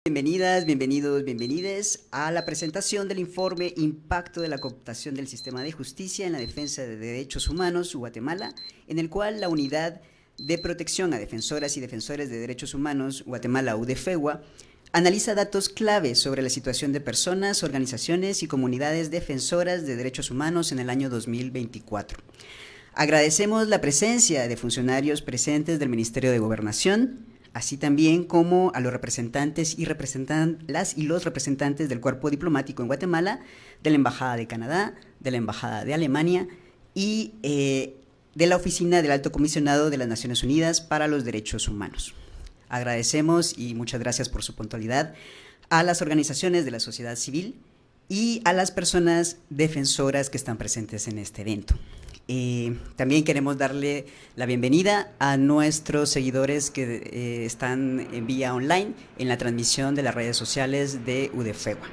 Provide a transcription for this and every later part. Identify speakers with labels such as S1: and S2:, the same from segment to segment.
S1: Bienvenidas, bienvenidos, bienvenides a la presentación del informe Impacto de la cooptación del sistema de justicia en la defensa de derechos humanos Guatemala, en el cual la Unidad de Protección a Defensoras y Defensores de Derechos Humanos Guatemala UDEFEGUA analiza datos clave sobre la situación de personas, organizaciones y comunidades defensoras de derechos humanos en el año 2024. Agradecemos la presencia de funcionarios presentes del Ministerio de Gobernación, así también como a los representantes y los representantes del cuerpo diplomático en Guatemala, de la Embajada de Canadá, de la Embajada de Alemania y de la Oficina del Alto Comisionado de las Naciones Unidas para los Derechos Humanos. Agradecemos y muchas gracias por su puntualidad a las organizaciones de la sociedad civil y a las personas defensoras que están presentes en este evento. También queremos darle la bienvenida a nuestros seguidores que están en vía online en la transmisión de las redes sociales de UDEFEGUA.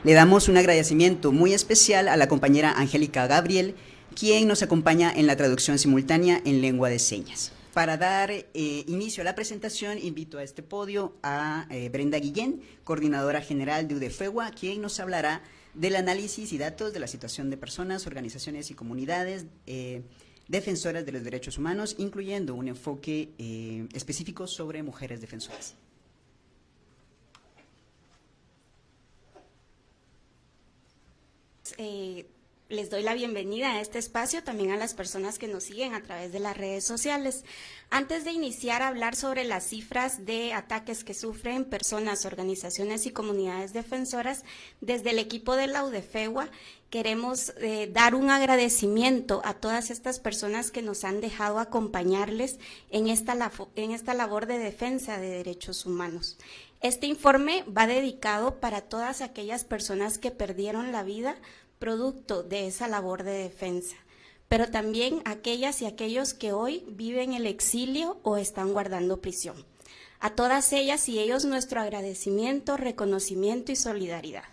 S1: Le damos un agradecimiento muy especial a la compañera Angélica Gabriel, quien nos acompaña en la traducción simultánea en lengua de señas. Para dar inicio a la presentación, invito a este podio a Brenda Guillén, coordinadora general de UDEFEGUA, quien nos hablará del análisis y datos de la situación de personas, organizaciones y comunidades defensoras de los derechos humanos, incluyendo un enfoque específico sobre mujeres defensoras.
S2: Les doy la bienvenida a este espacio, también a las personas que nos siguen a través de las redes sociales. Antes de iniciar a hablar sobre las cifras de ataques que sufren personas, organizaciones y comunidades defensoras, desde el equipo de la UDEFEGUA queremos dar un agradecimiento a todas estas personas que nos han dejado acompañarles en esta labor de defensa de derechos humanos. Este informe va dedicado para todas aquellas personas que perdieron la vida producto de esa labor de defensa, pero también aquellas y aquellos que hoy viven el exilio o están guardando prisión. A todas ellas y ellos nuestro agradecimiento, reconocimiento y solidaridad.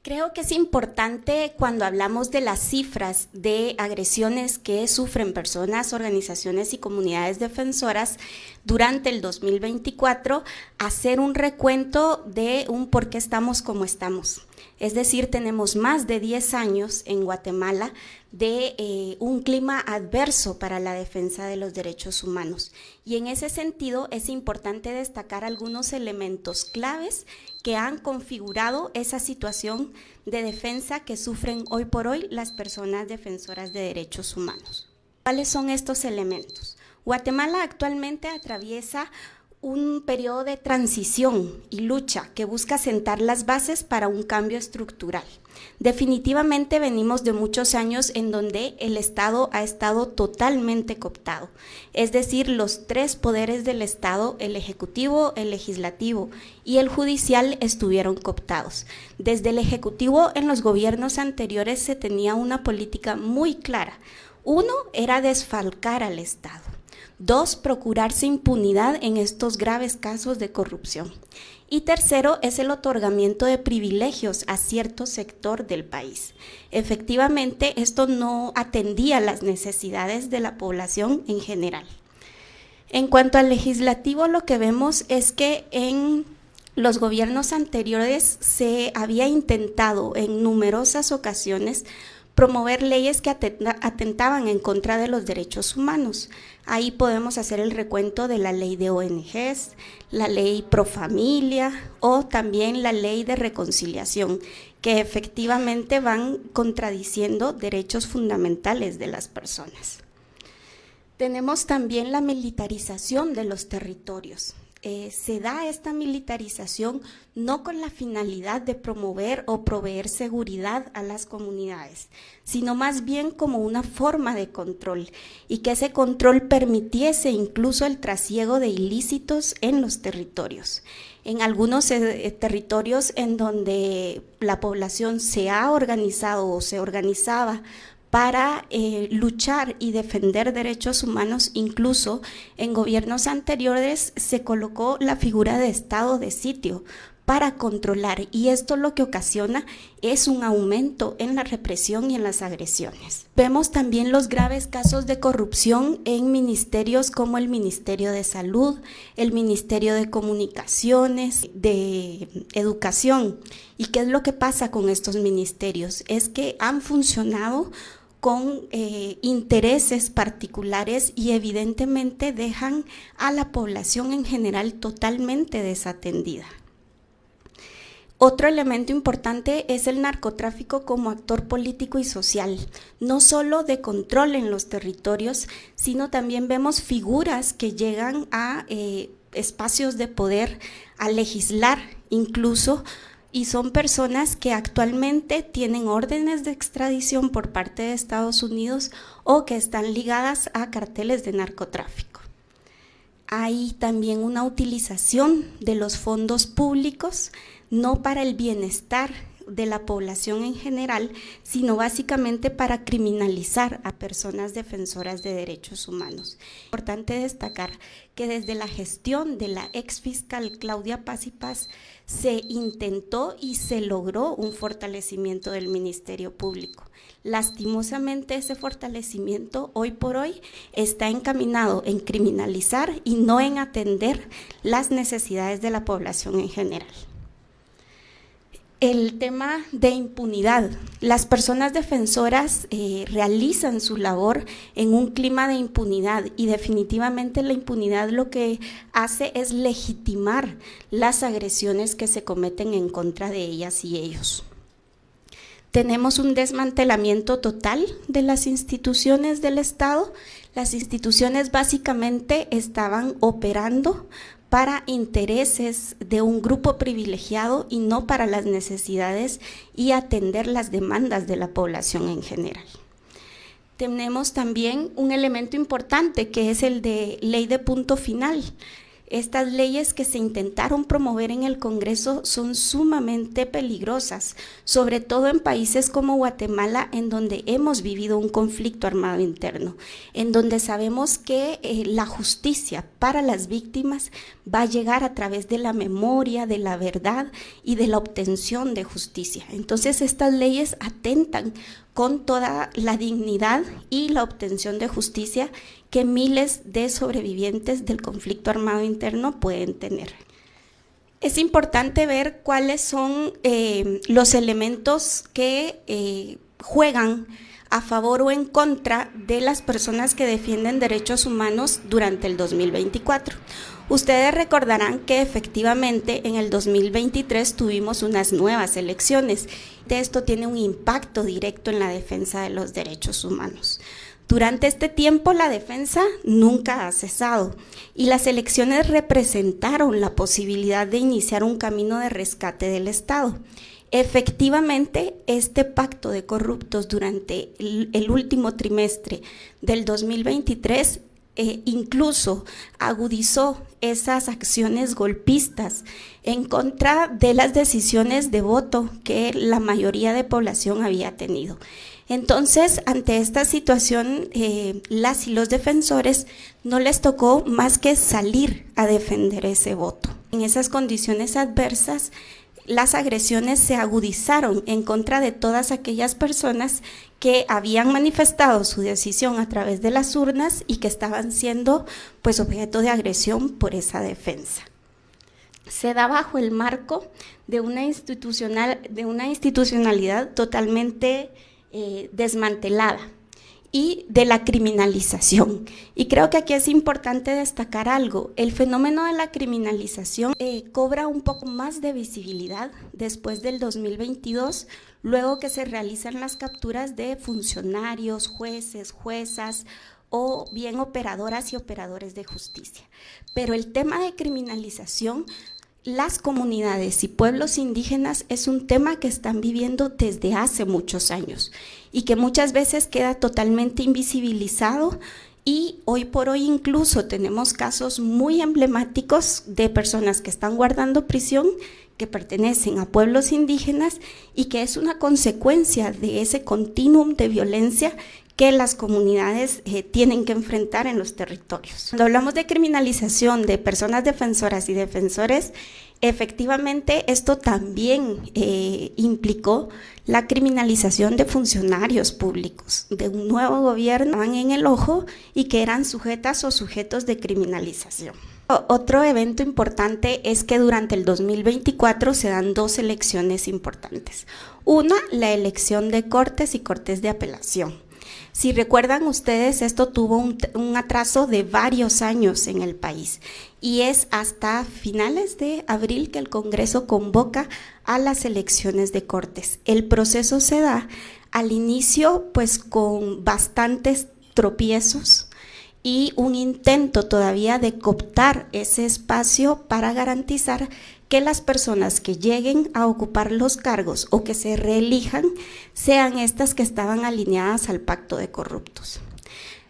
S2: Creo que es importante cuando hablamos de las cifras de agresiones que sufren personas, organizaciones y comunidades defensoras durante el 2024, hacer un recuento de un por qué estamos como estamos. Es decir, tenemos más de 10 años en Guatemala de un clima adverso para la defensa de los derechos humanos. Y en ese sentido es importante destacar algunos elementos claves que han configurado esa situación de defensa que sufren hoy por hoy las personas defensoras de derechos humanos. ¿Cuáles son estos elementos? Guatemala actualmente atraviesa un periodo de transición y lucha que busca sentar las bases para un cambio estructural. Definitivamente venimos de muchos años en donde el Estado ha estado totalmente cooptado, es decir, los tres poderes del Estado, el Ejecutivo, el Legislativo y el Judicial estuvieron cooptados. Desde el Ejecutivo en los gobiernos anteriores se tenía una política muy clara. Uno era desfalcar al Estado. 2, procurarse impunidad en estos graves casos de corrupción. Y tercero, es el otorgamiento de privilegios a cierto sector del país. Efectivamente, esto no atendía las necesidades de la población en general. En cuanto al legislativo, lo que vemos es que en los gobiernos anteriores se había intentado en numerosas ocasiones promover leyes que atentaban en contra de los derechos humanos. Ahí podemos hacer el recuento de la ley de ONGs, la ley pro familia o también la ley de reconciliación, que efectivamente van contradiciendo derechos fundamentales de las personas. Tenemos también la militarización de los territorios. Se da esta militarización no con la finalidad de promover o proveer seguridad a las comunidades, sino más bien como una forma de control y que ese control permitiese incluso el trasiego de ilícitos en los territorios. En algunos territorios en donde la población se ha organizado o se organizaba para luchar y defender derechos humanos, incluso en gobiernos anteriores se colocó la figura de estado de sitio para controlar, y esto lo que ocasiona es un aumento en la represión y en las agresiones. Vemos también los graves casos de corrupción en ministerios como el Ministerio de Salud, el Ministerio de Comunicaciones, de Educación. ¿Y qué es lo que pasa con estos ministerios? Es que han funcionado con intereses particulares y evidentemente dejan a la población en general totalmente desatendida. Otro elemento importante es el narcotráfico como actor político y social, no solo de control en los territorios, sino también vemos figuras que llegan a espacios de poder, a legislar incluso, y son personas que actualmente tienen órdenes de extradición por parte de Estados Unidos o que están ligadas a carteles de narcotráfico. Hay también una utilización de los fondos públicos, no para el bienestar de la población en general, sino básicamente para criminalizar a personas defensoras de derechos humanos. Es importante destacar que desde la gestión de la exfiscal Claudia Paz y Paz se intentó y se logró un fortalecimiento del Ministerio Público. Lastimosamente ese fortalecimiento hoy por hoy está encaminado en criminalizar y no en atender las necesidades de la población en general. El tema de impunidad. Las personas defensoras realizan su labor en un clima de impunidad y definitivamente la impunidad lo que hace es legitimar las agresiones que se cometen en contra de ellas y ellos. Tenemos un desmantelamiento total de las instituciones del Estado. Las instituciones básicamente estaban operando para intereses de un grupo privilegiado y no para las necesidades y atender las demandas de la población en general. Tenemos también un elemento importante que es el de ley de punto final. Estas leyes que se intentaron promover en el Congreso son sumamente peligrosas, sobre todo en países como Guatemala, en donde hemos vivido un conflicto armado interno, en donde sabemos que la justicia para las víctimas va a llegar a través de la memoria, de la verdad y de la obtención de justicia. Entonces estas leyes atentan con toda la dignidad y la obtención de justicia que miles de sobrevivientes del conflicto armado interno pueden tener. Es importante ver cuáles son los elementos que juegan a favor o en contra de las personas que defienden derechos humanos durante el 2024. Ustedes recordarán que efectivamente en el 2023 tuvimos unas nuevas elecciones. Esto tiene un impacto directo en la defensa de los derechos humanos. Durante este tiempo la defensa nunca ha cesado y las elecciones representaron la posibilidad de iniciar un camino de rescate del Estado. Efectivamente, este pacto de corruptos durante el último trimestre del 2023 incluso agudizó esas acciones golpistas en contra de las decisiones de voto que la mayoría de población había tenido. Entonces, ante esta situación, las y los defensores no les tocó más que salir a defender ese voto. En esas condiciones adversas, las agresiones se agudizaron en contra de todas aquellas personas que habían manifestado su decisión a través de las urnas y que estaban siendo pues objeto de agresión por esa defensa. Se da bajo el marco de una institucionalidad totalmente desmantelada y de la criminalización. Y creo que aquí es importante destacar algo. El fenómeno de la criminalización cobra un poco más de visibilidad después del 2022, luego que se realizan las capturas de funcionarios, jueces, juezas o bien operadoras y operadores de justicia. Pero el tema de criminalización, las comunidades y pueblos indígenas es un tema que están viviendo desde hace muchos años y que muchas veces queda totalmente invisibilizado, y hoy por hoy incluso tenemos casos muy emblemáticos de personas que están guardando prisión que pertenecen a pueblos indígenas y que es una consecuencia de ese continuum de violencia que las comunidades tienen que enfrentar en los territorios. Cuando hablamos de criminalización de personas defensoras y defensores, efectivamente esto también implicó la criminalización de funcionarios públicos, de un nuevo gobierno que estaban en el ojo y que eran sujetas o sujetos de criminalización. Otro evento importante es que durante el 2024 se dan dos elecciones importantes. Una, la elección de cortes y cortes de apelación. Si recuerdan ustedes, esto tuvo un atraso de varios años en el país y es hasta finales de abril que el Congreso convoca a las elecciones de cortes. El proceso se da al inicio pues con bastantes tropiezos y un intento todavía de cooptar ese espacio para garantizar que las personas que lleguen a ocupar los cargos o que se reelijan sean estas que estaban alineadas al pacto de corruptos.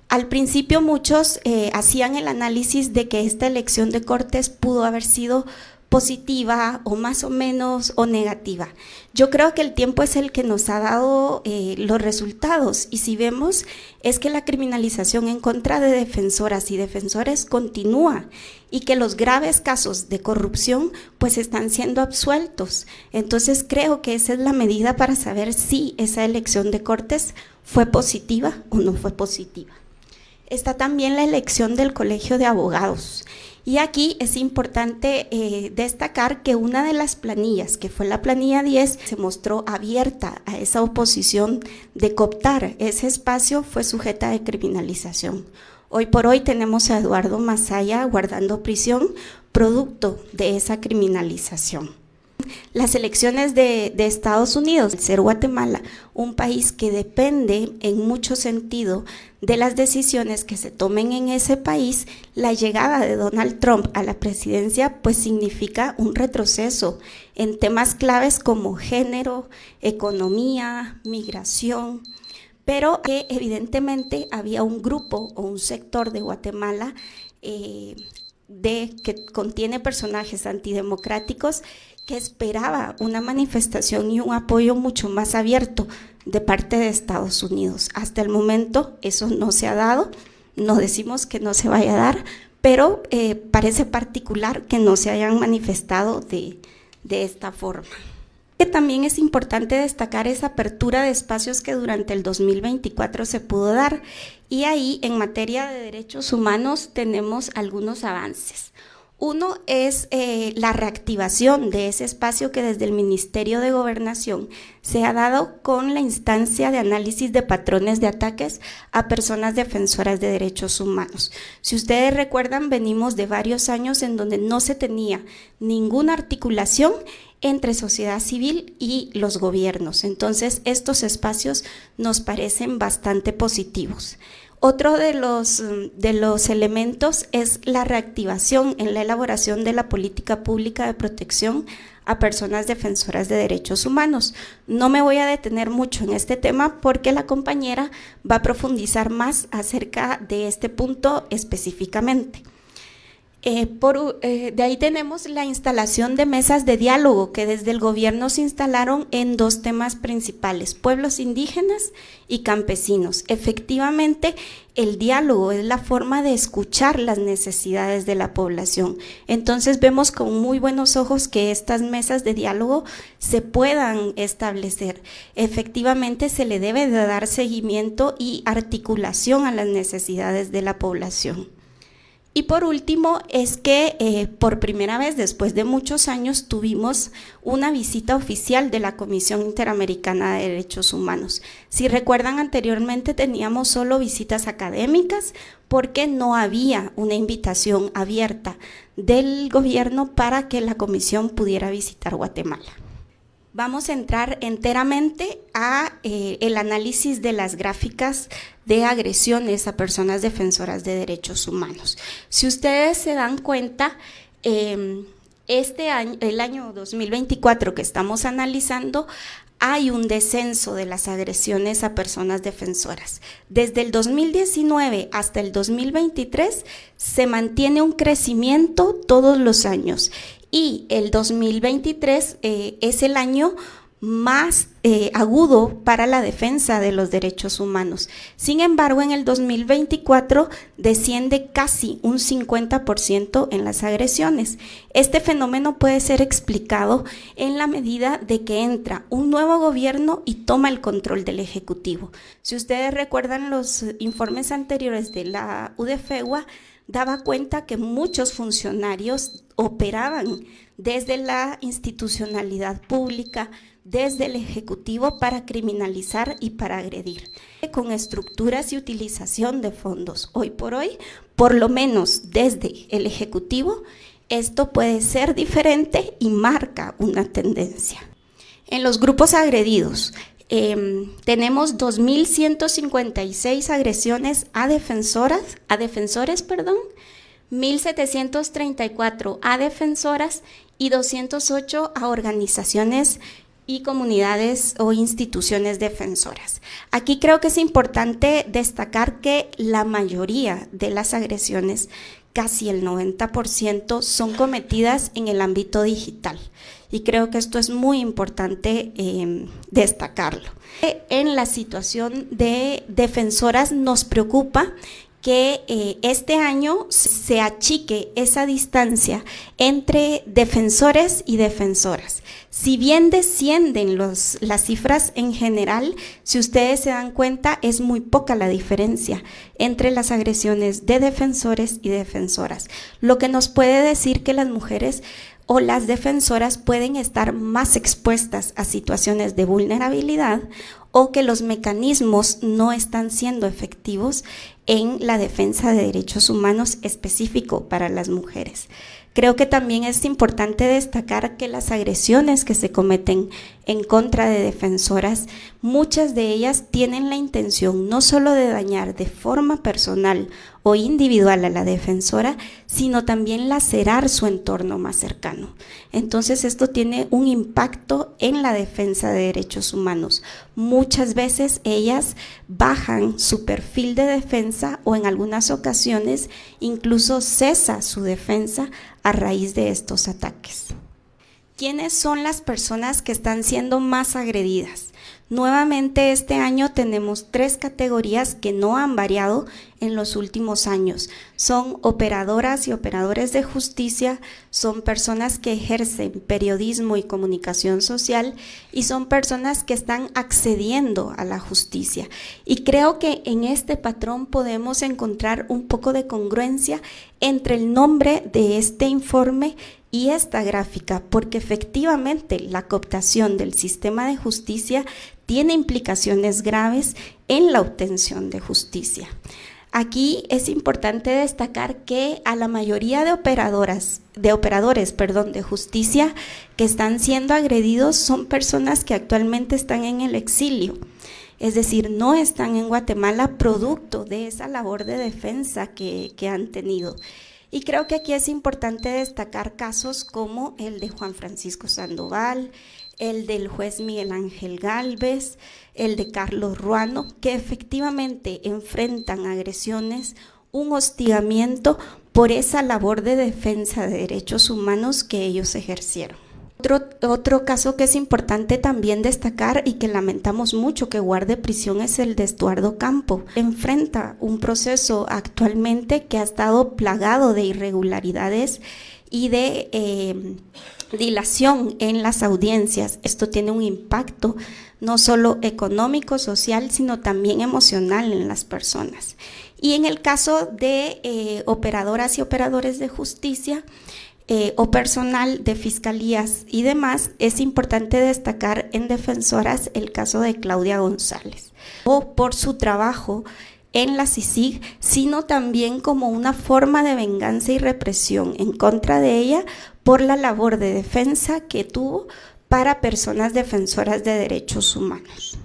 S2: Al principio muchos hacían el análisis de que esta elección de cortes pudo haber sido positiva o más o menos o negativa. Yo creo que el tiempo es el que nos ha dado los resultados y si vemos es que la criminalización en contra de defensoras y defensores continúa y que los graves casos de corrupción pues están siendo absueltos. Entonces creo que esa es la medida para saber si esa elección de cortes fue positiva o no fue positiva. Está también la elección del Colegio de Abogados. Y aquí es importante destacar que una de las planillas, que fue la planilla 10, se mostró abierta a esa oposición de cooptar. Ese espacio fue sujeta de criminalización. Hoy por hoy tenemos a Eduardo Masaya guardando prisión producto de esa criminalización. Las elecciones de Estados Unidos, ser Guatemala, un país que depende en mucho sentido de las decisiones que se tomen en ese país, la llegada de Donald Trump a la presidencia pues significa un retroceso en temas claves como género, economía, migración, pero que evidentemente había un grupo o un sector de Guatemala que contiene personajes antidemocráticos que esperaba una manifestación y un apoyo mucho más abierto de parte de Estados Unidos. Hasta el momento eso no se ha dado, no decimos que no se vaya a dar, pero parece particular que no se hayan manifestado de esta forma. También es importante destacar esa apertura de espacios que durante el 2024 se pudo dar y ahí en materia de derechos humanos tenemos algunos avances. Uno es la reactivación de ese espacio que desde el Ministerio de Gobernación se ha dado con la instancia de análisis de patrones de ataques a personas defensoras de derechos humanos. Si ustedes recuerdan, venimos de varios años en donde no se tenía ninguna articulación entre sociedad civil y los gobiernos. Entonces, estos espacios nos parecen bastante positivos. Otro de los elementos es la reactivación en la elaboración de la política pública de protección a personas defensoras de derechos humanos. No me voy a detener mucho en este tema porque la compañera va a profundizar más acerca de este punto específicamente. De ahí tenemos la instalación de mesas de diálogo que desde el gobierno se instalaron en dos temas principales, pueblos indígenas y campesinos. Efectivamente, el diálogo es la forma de escuchar las necesidades de la población. Entonces vemos con muy buenos ojos que estas mesas de diálogo se puedan establecer. Efectivamente, se le debe de dar seguimiento y articulación a las necesidades de la población. Y por último es que por primera vez después de muchos años tuvimos una visita oficial de la Comisión Interamericana de Derechos Humanos. Si recuerdan, anteriormente teníamos solo visitas académicas porque no había una invitación abierta del gobierno para que la comisión pudiera visitar Guatemala. Vamos a entrar enteramente a el análisis de las gráficas de agresiones a personas defensoras de derechos humanos. Si ustedes se dan cuenta, este año, el año 2024 que estamos analizando, hay un descenso de las agresiones a personas defensoras. Desde el 2019 hasta el 2023 se mantiene un crecimiento todos los años. Y el 2023 es el año más agudo para la defensa de los derechos humanos. Sin embargo, en el 2024 desciende casi un 50% en las agresiones. Este fenómeno puede ser explicado en la medida de que entra un nuevo gobierno y toma el control del Ejecutivo. Si ustedes recuerdan los informes anteriores de la UDFEGUA, daba cuenta que muchos funcionarios operaban desde la institucionalidad pública, desde el Ejecutivo, para criminalizar y para agredir, con estructuras y utilización de fondos. Hoy por hoy, por lo menos desde el Ejecutivo, esto puede ser diferente y marca una tendencia. En los grupos agredidos, tenemos 2.156 agresiones a defensores, 1.734 a defensoras y 208 a organizaciones y comunidades o instituciones defensoras. Aquí creo que es importante destacar que la mayoría de las agresiones, casi el 90%, son cometidas en el ámbito digital. Y creo que esto es muy importante destacarlo. En la situación de defensoras nos preocupa que este año se achique esa distancia entre defensores y defensoras. Si bien descienden las cifras en general, si ustedes se dan cuenta, es muy poca la diferencia entre las agresiones de defensores y defensoras, lo que nos puede decir que las mujeres o las defensoras pueden estar más expuestas a situaciones de vulnerabilidad o que los mecanismos no están siendo efectivos en la defensa de derechos humanos específico para las mujeres. Creo que también es importante destacar que las agresiones que se cometen en contra de defensoras, muchas de ellas tienen la intención no solo de dañar de forma personal o individual a la defensora, sino también lacerar su entorno más cercano. Entonces esto tiene un impacto en la defensa de derechos humanos. Muchas veces ellas bajan su perfil de defensa o en algunas ocasiones incluso cesa su defensa a raíz de estos ataques. ¿Quiénes son las personas que están siendo más agredidas? Nuevamente este año tenemos 3 categorías que no han variado en los últimos años. Son operadoras y operadores de justicia, son personas que ejercen periodismo y comunicación social y son personas que están accediendo a la justicia. Y creo que en este patrón podemos encontrar un poco de congruencia entre el nombre de este informe y esta gráfica, porque efectivamente la cooptación del sistema de justicia tiene implicaciones graves en la obtención de justicia. Aquí es importante destacar que a la mayoría de operadores de justicia que están siendo agredidos son personas que actualmente están en el exilio, es decir, no están en Guatemala producto de esa labor de defensa que han tenido. Y creo que aquí es importante destacar casos como el de Juan Francisco Sandoval, el del juez Miguel Ángel Gálvez, el de Carlos Ruano, que efectivamente enfrentan agresiones, un hostigamiento por esa labor de defensa de derechos humanos que ellos ejercieron. Otro caso que es importante también destacar y que lamentamos mucho que guarde prisión es el de Estuardo Campo. Enfrenta un proceso actualmente que ha estado plagado de irregularidades y de dilación en las audiencias. Esto tiene un impacto no solo económico, social, sino también emocional en las personas. Y en el caso de operadoras y operadores de justicia, o personal de fiscalías y demás, es importante destacar en defensoras el caso de Claudia González, o por su trabajo en la CICIG, sino también como una forma de venganza y represión en contra de ella por la labor de defensa que tuvo para personas defensoras de derechos humanos.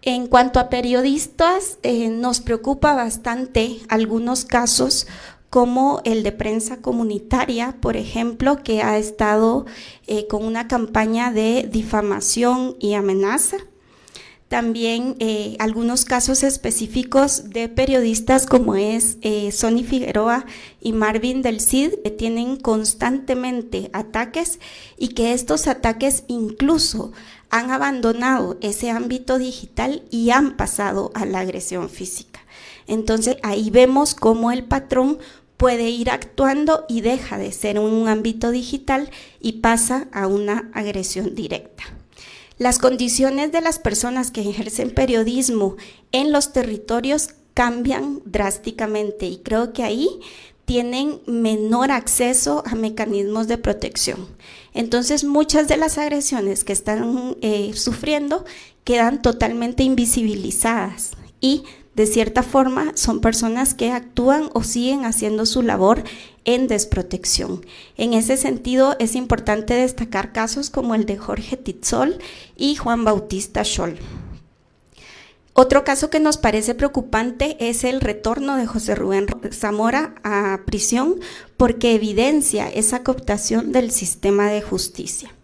S2: En cuanto a periodistas, nos preocupa bastante algunos casos como el de prensa comunitaria, por ejemplo, que ha estado con una campaña de difamación y amenaza. También algunos casos específicos de periodistas como es Sonny Figueroa y Marvin del Cid, que tienen constantemente ataques y que estos ataques incluso han abandonado ese ámbito digital y han pasado a la agresión física. Entonces ahí vemos cómo el patrón puede ir actuando y deja de ser un ámbito digital y pasa a una agresión directa. Las condiciones de las personas que ejercen periodismo en los territorios cambian drásticamente y creo que ahí tienen menor acceso a mecanismos de protección. Entonces, muchas de las agresiones que están sufriendo quedan totalmente invisibilizadas y de cierta forma son personas que actúan o siguen haciendo su labor en desprotección. En ese sentido es importante destacar casos como el de Jorge Titzol y Juan Bautista Scholl. Otro caso que nos parece preocupante es el retorno de José Rubén Zamora a prisión porque evidencia esa cooptación del sistema de justicia.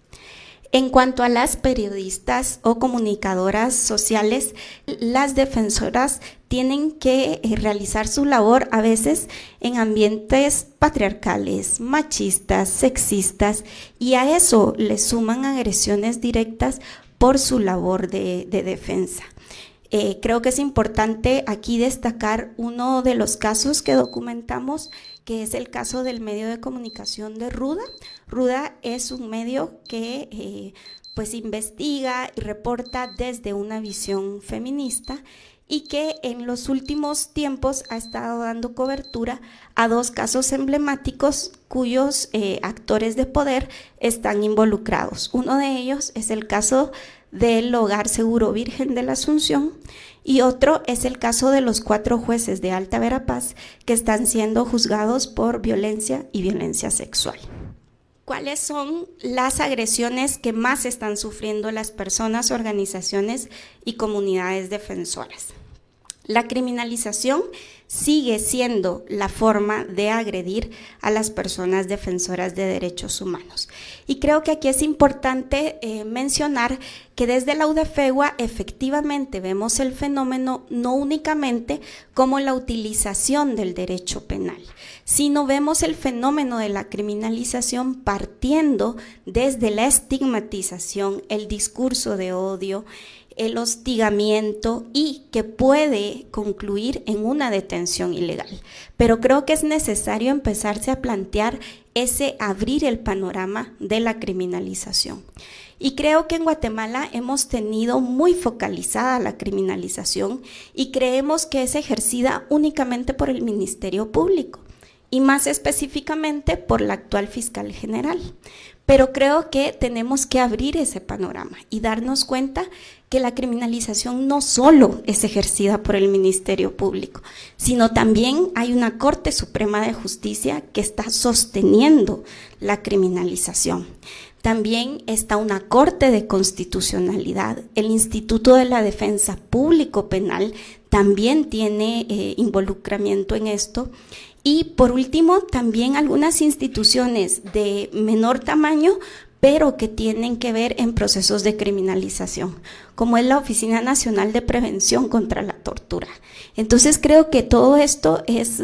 S2: En cuanto a las periodistas o comunicadoras sociales, las defensoras tienen que realizar su labor a veces en ambientes patriarcales, machistas, sexistas, y a eso le suman agresiones directas por su labor de defensa. Creo que es importante aquí destacar uno de los casos que documentamos, que es el caso del medio de comunicación de Ruda. Ruda es un medio que pues investiga y reporta desde una visión feminista y que en los últimos tiempos ha estado dando cobertura a dos casos emblemáticos cuyos actores de poder están involucrados. Uno de ellos es el caso del Hogar Seguro Virgen de la Asunción y otro es el caso de los 4 jueces de Alta Verapaz que están siendo juzgados por violencia y violencia sexual. ¿Cuáles son las agresiones que más están sufriendo las personas, organizaciones y comunidades defensoras? La criminalización sigue siendo la forma de agredir a las personas defensoras de derechos humanos. Y creo que aquí es importante mencionar que desde la UDFEGUA efectivamente vemos el fenómeno no únicamente como la utilización del derecho penal, sino vemos el fenómeno de la criminalización partiendo desde la estigmatización, el discurso de odio, el hostigamiento y que puede concluir en una detención ilegal. Pero creo que es necesario empezarse a plantear abrir el panorama de la criminalización. Y creo que en Guatemala hemos tenido muy focalizada la criminalización y creemos que es ejercida únicamente por el Ministerio Público y más específicamente por la actual fiscal general. Pero creo que tenemos que abrir ese panorama y darnos cuenta que la criminalización no solo es ejercida por el Ministerio Público, sino también hay una Corte Suprema de Justicia que está sosteniendo la criminalización. También está una Corte de Constitucionalidad, el Instituto de la Defensa Público Penal también tiene involucramiento en esto. Y por último, también algunas instituciones de menor tamaño, pero que tienen que ver en procesos de criminalización, como es la Oficina Nacional de Prevención contra la Tortura. Entonces creo que todo esto es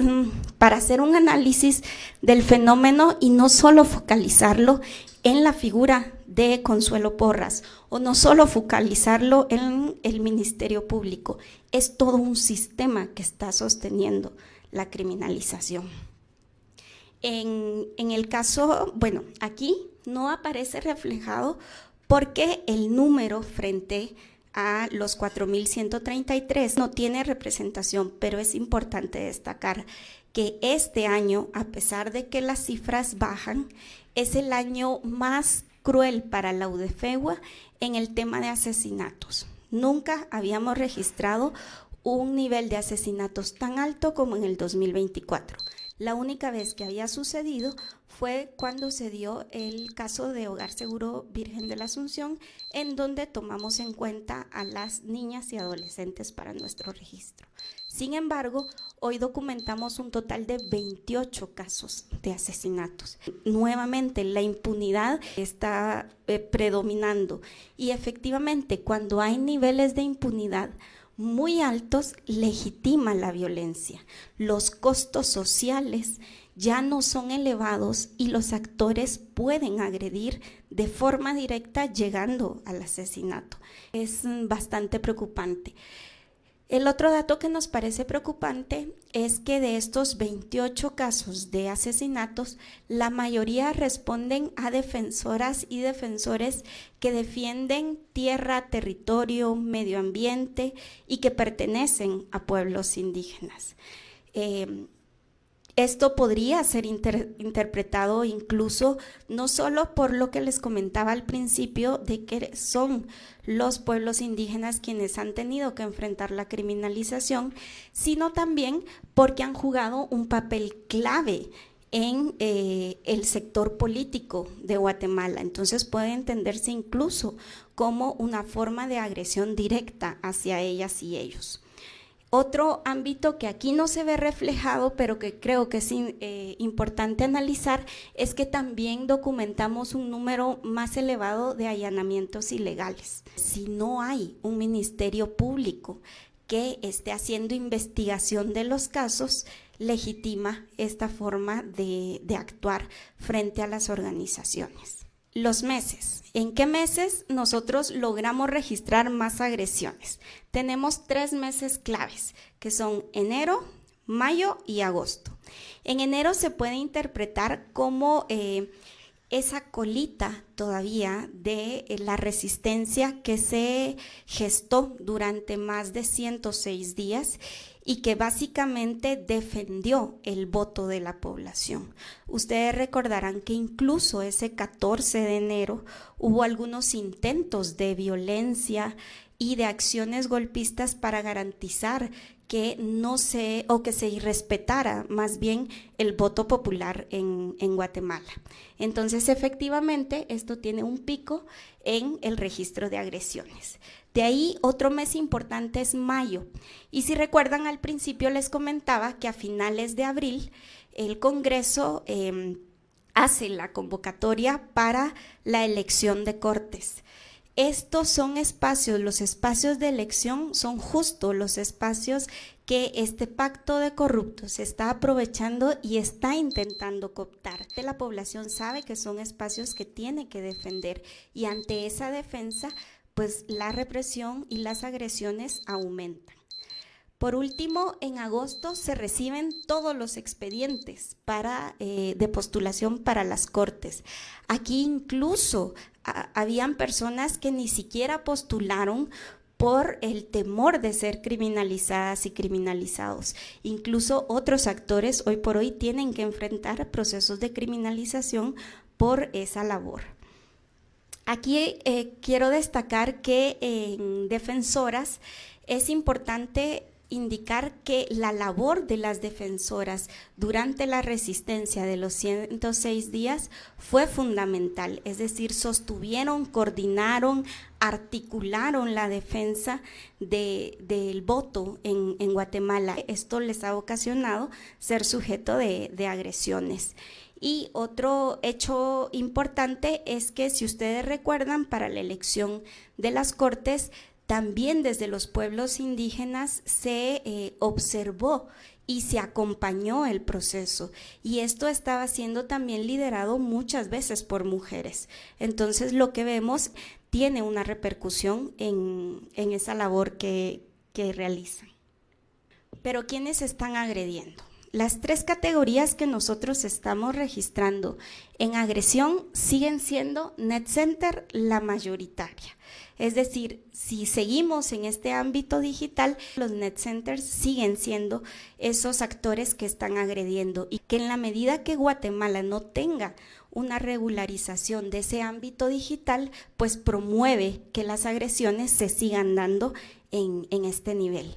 S2: para hacer un análisis del fenómeno y no solo focalizarlo en la figura de Consuelo Porras o no solo focalizarlo en el Ministerio Público, es todo un sistema que está sosteniendo la criminalización. En el caso, bueno, aquí no aparece reflejado porque el número frente a los 4.133 no tiene representación, pero es importante destacar que este año, a pesar de que las cifras bajan, es el año más cruel para la UDFEGUA en el tema de asesinatos. Nunca habíamos registrado un nivel de asesinatos tan alto como en el 2024. La única vez que había sucedido fue cuando se dio el caso de Hogar Seguro Virgen de la Asunción, en donde tomamos en cuenta a las niñas y adolescentes para nuestro registro. Sin embargo, hoy documentamos un total de 28 casos de asesinatos. Nuevamente, la impunidad está predominando y efectivamente cuando hay niveles de impunidad muy altos, legitima la violencia. Los costos sociales ya no son elevados y los actores pueden agredir de forma directa llegando al asesinato. Es bastante preocupante. El otro dato que nos parece preocupante es que de estos 28 casos de asesinatos, la mayoría responden a defensoras y defensores que defienden tierra, territorio, medio ambiente y que pertenecen a pueblos indígenas. Esto podría ser interpretado incluso no solo por lo que les comentaba al principio de que son los pueblos indígenas quienes han tenido que enfrentar la criminalización, sino también porque han jugado un papel clave en el sector político de Guatemala. Entonces puede entenderse incluso como una forma de agresión directa hacia ellas y ellos. Otro ámbito que aquí no se ve reflejado, pero que creo que es importante analizar, es que también documentamos un número más elevado de allanamientos ilegales. Si no hay un ministerio público que esté haciendo investigación de los casos, legitima esta forma de actuar frente a las organizaciones. Los meses. ¿En qué meses nosotros logramos registrar más agresiones? Tenemos 3 meses claves, que son enero, mayo y agosto. En enero se puede interpretar como esa colita todavía de la resistencia que se gestó durante más de 106 días y que básicamente defendió el voto de la población. Ustedes recordarán que incluso ese 14 de enero hubo algunos intentos de violencia y de acciones golpistas para garantizar que que se irrespetara más bien el voto popular en Guatemala. Entonces, efectivamente, esto tiene un pico en el registro de agresiones. De ahí, otro mes importante es mayo. Y si recuerdan, al principio les comentaba que a finales de abril el Congreso hace la convocatoria para la elección de cortes. Estos son espacios, los espacios de elección son justo los espacios que este pacto de corruptos está aprovechando y está intentando cooptar. La población sabe que son espacios que tiene que defender y ante esa defensa, pues la represión y las agresiones aumentan. Por último, en agosto se reciben todos los expedientes de postulación para las cortes. Aquí incluso habían personas que ni siquiera postularon por el temor de ser criminalizadas y criminalizados. Incluso otros actores hoy por hoy tienen que enfrentar procesos de criminalización por esa labor. Aquí quiero destacar que en defensoras es importante indicar que la labor de las defensoras durante la resistencia de los 106 días fue fundamental, es decir, sostuvieron, coordinaron, articularon la defensa del voto en Guatemala. Esto les ha ocasionado ser sujeto de agresiones. Y otro hecho importante es que, si ustedes recuerdan, para la elección de las cortes, también desde los pueblos indígenas se observó y se acompañó el proceso, y esto estaba siendo también liderado muchas veces por mujeres. Entonces, lo que vemos tiene una repercusión en esa labor que realizan. Pero ¿quiénes están agrediendo? Las 3 categorías que nosotros estamos registrando en agresión siguen siendo NetCenter la mayoritaria. Es decir, si seguimos en este ámbito digital, los NetCenters siguen siendo esos actores que están agrediendo, y que en la medida que Guatemala no tenga una regularización de ese ámbito digital, pues promueve que las agresiones se sigan dando en este nivel.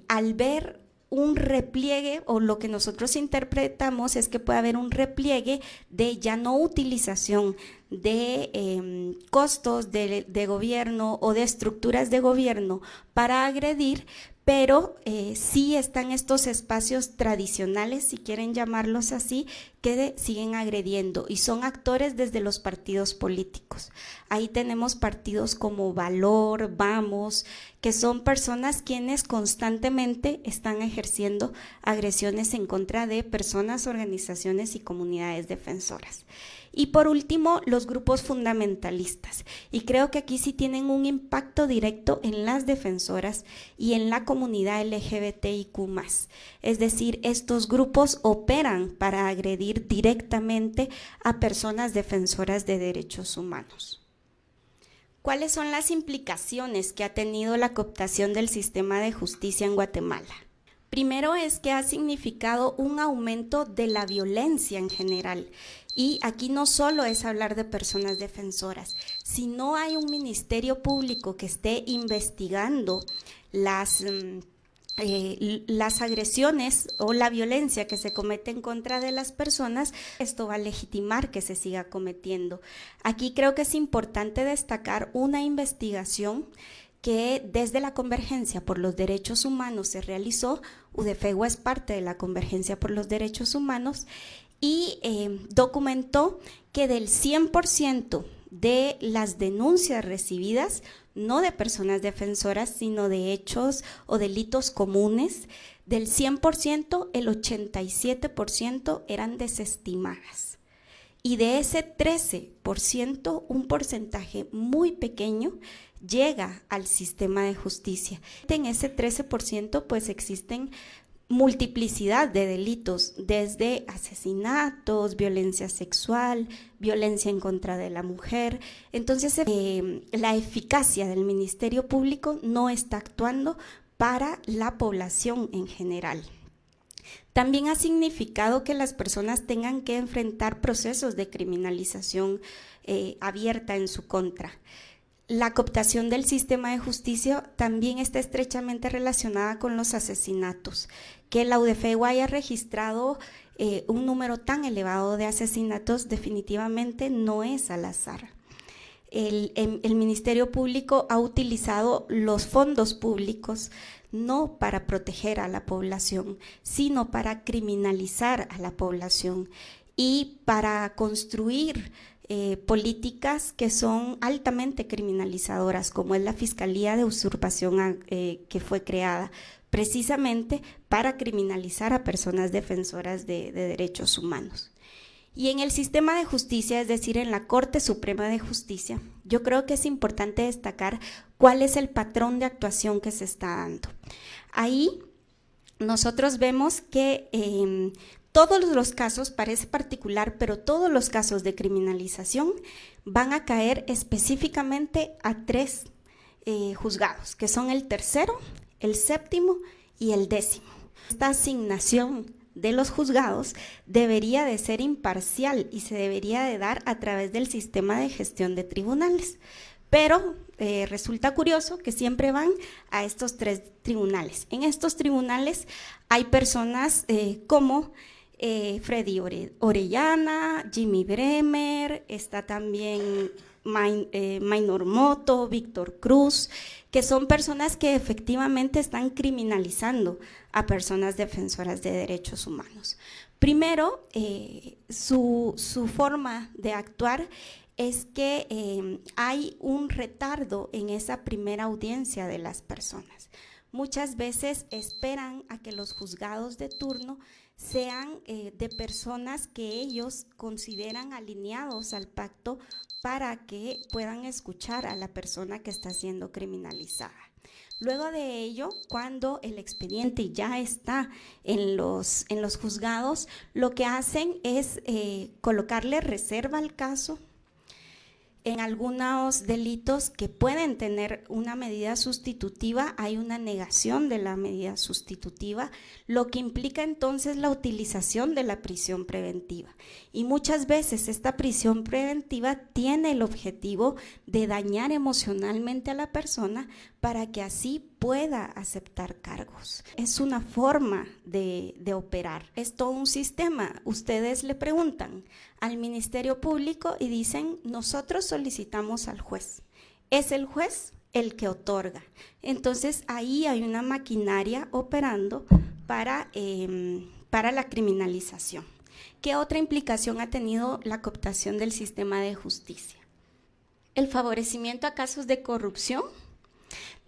S2: Al ver un repliegue, o lo que nosotros interpretamos es que puede haber un repliegue de ya no utilización de costos de gobierno o de estructuras de gobierno para agredir, pero sí están estos espacios tradicionales, si quieren llamarlos así, que siguen agrediendo y son actores desde los partidos políticos. Ahí tenemos partidos como Valor, Vamos, que son personas quienes constantemente están ejerciendo agresiones en contra de personas, organizaciones y comunidades defensoras. Y por último, los grupos fundamentalistas. Y creo que aquí sí tienen un impacto directo en las defensoras y en la comunidad LGBTIQ+. Es decir, estos grupos operan para agredir directamente a personas defensoras de derechos humanos. ¿Cuáles son las implicaciones que ha tenido la cooptación del sistema de justicia en Guatemala? Primero es que ha significado un aumento de la violencia en general. Y aquí no solo es hablar de personas defensoras, si no hay un ministerio público que esté investigando las agresiones o la violencia que se comete en contra de las personas, esto va a legitimar que se siga cometiendo. Aquí creo que es importante destacar una investigación que desde la Convergencia por los Derechos Humanos se realizó. UDFEGUA es parte de la Convergencia por los Derechos Humanos y documentó que del 100% de las denuncias recibidas, no de personas defensoras, sino de hechos o delitos comunes, del 100%, el 87% eran desestimadas. Y de ese 13%, un porcentaje muy pequeño llega al sistema de justicia. En ese 13% pues existen multiplicidad de delitos, desde asesinatos, violencia sexual, violencia en contra de la mujer. Entonces, la eficacia del Ministerio Público no está actuando para la población en general. También ha significado que las personas tengan que enfrentar procesos de criminalización abierta en su contra. La cooptación del sistema de justicia también está estrechamente relacionada con los asesinatos. Que la UDFEGUA haya registrado un número tan elevado de asesinatos definitivamente no es al azar. El Ministerio Público ha utilizado los fondos públicos no para proteger a la población, sino para criminalizar a la población y para construir políticas que son altamente criminalizadoras, como es la Fiscalía de Usurpación que fue creada precisamente para criminalizar a personas defensoras de derechos humanos. Y en el sistema de justicia, es decir, en la Corte Suprema de Justicia, yo creo que es importante destacar cuál es el patrón de actuación que se está dando. Ahí nosotros vemos que todos los casos, parece particular, pero todos los casos de criminalización van a caer específicamente a 3 juzgados, que son el 3º, el 7º y el 10º. Esta asignación de los juzgados debería de ser imparcial y se debería de dar a través del sistema de gestión de tribunales. Pero resulta curioso que siempre van a estos 3 tribunales. En estos tribunales hay personas como Freddy Orellana, Jimmy Bremer, está también Maynor Moto, Víctor Cruz, que son personas que efectivamente están criminalizando a personas defensoras de derechos humanos. Primero, su forma de actuar es que hay un retardo en esa primera audiencia de las personas. Muchas veces esperan a que los juzgados de turno sean de personas que ellos consideran alineados al pacto para que puedan escuchar a la persona que está siendo criminalizada. Luego de ello, cuando el expediente ya está en los juzgados, lo que hacen es colocarle reserva al caso. En algunos delitos que pueden tener una medida sustitutiva, hay una negación de la medida sustitutiva, lo que implica entonces la utilización de la prisión preventiva. Y muchas veces esta prisión preventiva tiene el objetivo de dañar emocionalmente a la persona para que así pueda aceptar cargos. Es una forma de operar. Es todo un sistema. Ustedes le preguntan al Ministerio Público y dicen, nosotros solicitamos al juez. ¿Es el juez el que otorga. Entonces, ahí hay una maquinaria operando para la criminalización. ¿Qué otra implicación ha tenido la cooptación del sistema de justicia? El favorecimiento a casos de corrupción,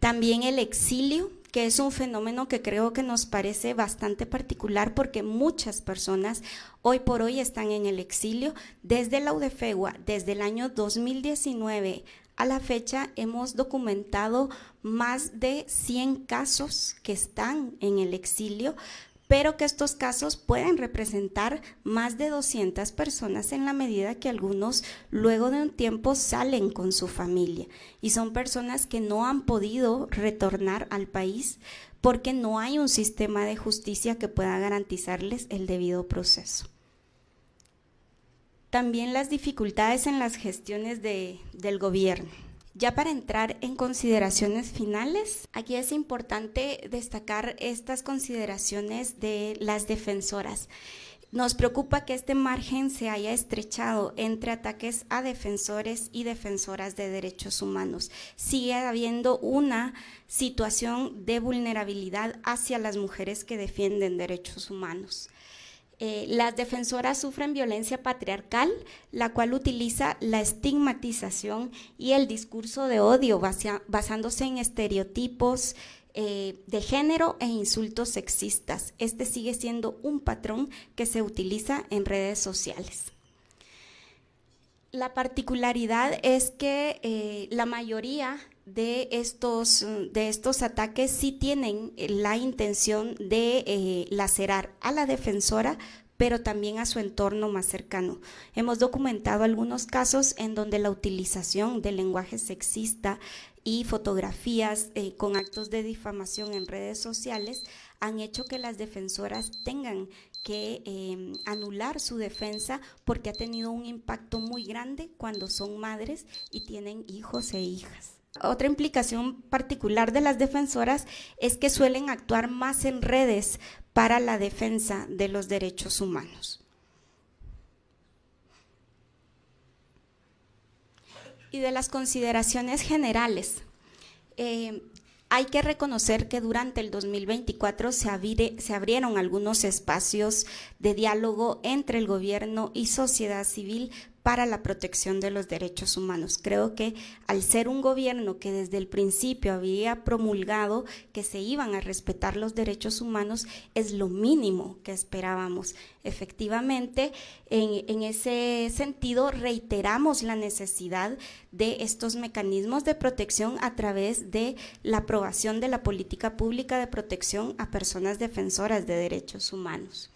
S2: también el exilio, que es un fenómeno que creo que nos parece bastante particular porque muchas personas hoy por hoy están en el exilio. Desde la UDFEGUA, desde el año 2019 a la fecha, hemos documentado más de 100 casos que están en el exilio, pero que estos casos pueden representar más de 200 personas en la medida que algunos luego de un tiempo salen con su familia y son personas que no han podido retornar al país porque no hay un sistema de justicia que pueda garantizarles el debido proceso. También las dificultades en las gestiones del gobierno. Ya para entrar en consideraciones finales, aquí es importante destacar estas consideraciones de las defensoras. Nos preocupa que este margen se haya estrechado entre ataques a defensores y defensoras de derechos humanos. Sigue habiendo una situación de vulnerabilidad hacia las mujeres que defienden derechos humanos. Las defensoras sufren violencia patriarcal, la cual utiliza la estigmatización y el discurso de odio basándose en estereotipos de género e insultos sexistas. Este sigue siendo un patrón que se utiliza en redes sociales. La particularidad es que la mayoría de estos ataques sí tienen la intención de lacerar a la defensora, pero también a su entorno más cercano. Hemos documentado algunos casos en donde la utilización del lenguaje sexista y fotografías con actos de difamación en redes sociales han hecho que las defensoras tengan que anular su defensa porque ha tenido un impacto muy grande cuando son madres y tienen hijos e hijas. Otra implicación particular de las defensoras es que suelen actuar más en redes para la defensa de los derechos humanos. Y de las consideraciones generales, hay que reconocer que durante el 2024 se abrieron algunos espacios de diálogo entre el gobierno y sociedad civil para la protección de los derechos humanos. Creo que al ser un gobierno que desde el principio había promulgado que se iban a respetar los derechos humanos, es lo mínimo que esperábamos. Efectivamente, en ese sentido, reiteramos la necesidad de estos mecanismos de protección a través de la aprobación de la política pública de protección a personas defensoras de derechos humanos.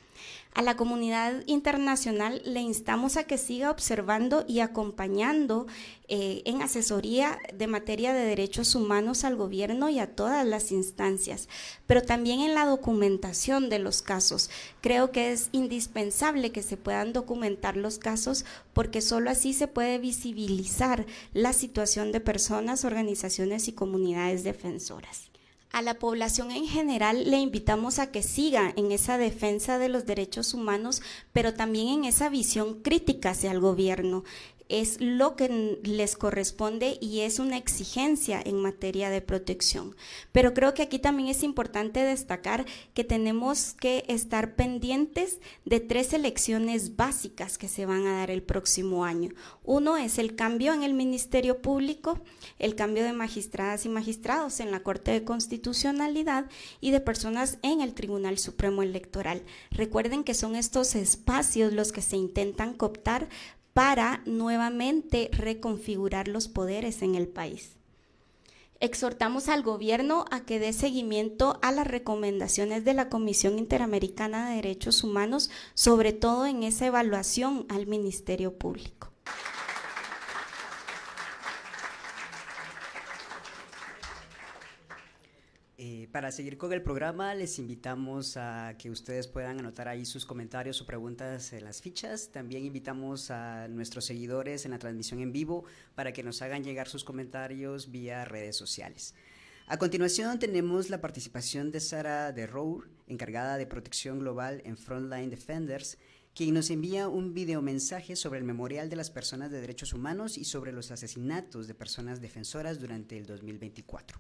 S2: A la comunidad internacional le instamos a que siga observando y acompañando en asesoría de materia de derechos humanos al gobierno y a todas las instancias, pero también en la documentación de los casos. Creo que es indispensable que se puedan documentar los casos porque solo así se puede visibilizar la situación de personas, organizaciones y comunidades defensoras. A la población en general le invitamos a que siga en esa defensa de los derechos humanos, pero también en esa visión crítica hacia el gobierno. Es lo que les corresponde y es una exigencia en materia de protección. Pero creo que aquí también es importante destacar que tenemos que estar pendientes de 3 elecciones básicas que se van a dar el próximo año. Uno es el cambio en el Ministerio Público, el cambio de magistradas y magistrados en la Corte de Constitucionalidad y de personas en el Tribunal Supremo Electoral. Recuerden que son estos espacios los que se intentan cooptar para nuevamente reconfigurar los poderes en el país. Exhortamos al gobierno a que dé seguimiento a las recomendaciones de la Comisión Interamericana de Derechos Humanos, sobre todo en esa evaluación al Ministerio Público.
S1: Para seguir con el programa, les invitamos a que ustedes puedan anotar ahí sus comentarios o preguntas en las fichas. También invitamos a nuestros seguidores en la transmisión en vivo para que nos hagan llegar sus comentarios vía redes sociales. A continuación tenemos la participación de Sara de Roure, encargada de protección global en Frontline Defenders, quien nos envía un videomensaje sobre el Memorial de las Personas de Derechos Humanos y sobre los asesinatos de personas defensoras durante el 2024.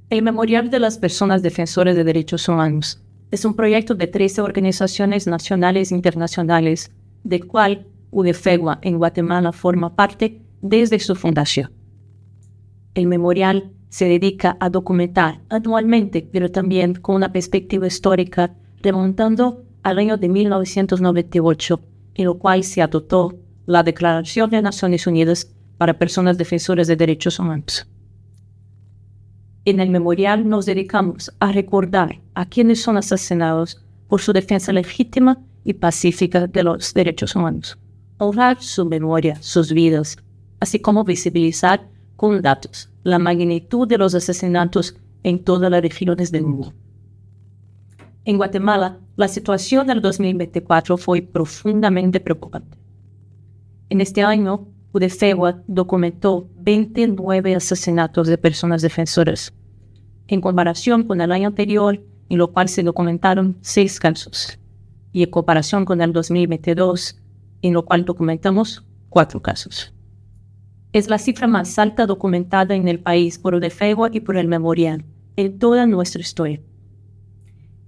S3: El Memorial de las Personas Defensoras de Derechos Humanos es un proyecto de 13 organizaciones nacionales e internacionales, del cual UDFEGUA en Guatemala forma parte desde su fundación. El memorial se dedica a documentar anualmente, pero también con una perspectiva histórica, remontando al año de 1998, en lo cual se adoptó la Declaración de Naciones Unidas para Personas Defensoras de Derechos Humanos. En el memorial nos dedicamos a recordar a quienes son asesinados por su defensa legítima y pacífica de los derechos humanos, honrar su memoria, sus vidas, así como visibilizar con datos la magnitud de los asesinatos en todas las regiones del mundo. En Guatemala, la situación del 2024 fue profundamente preocupante. En este año, UDFEGUA documentó 29 asesinatos de personas defensoras, en comparación con el año anterior, en lo cual se documentaron 6 casos, y en comparación con el 2022, en lo cual documentamos 4 casos. Es la cifra más alta documentada en el país por UDFEGUA y por el memorial en toda nuestra historia.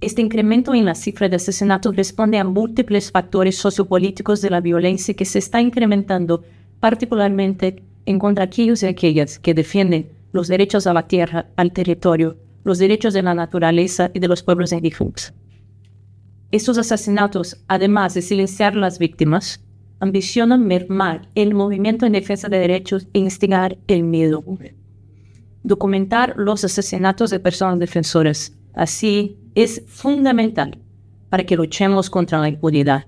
S3: Este incremento en la cifra de asesinatos responde a múltiples factores sociopolíticos de la violencia que se está incrementando, particularmente en contra aquellos y aquellas que defienden los derechos a la tierra, al territorio, los derechos de la naturaleza y de los pueblos indígenas. Estos asesinatos, además de silenciar a las víctimas, ambicionan mermar el movimiento en defensa de derechos e instigar el miedo. Documentar los asesinatos de personas defensoras, así, es fundamental para que luchemos contra la impunidad,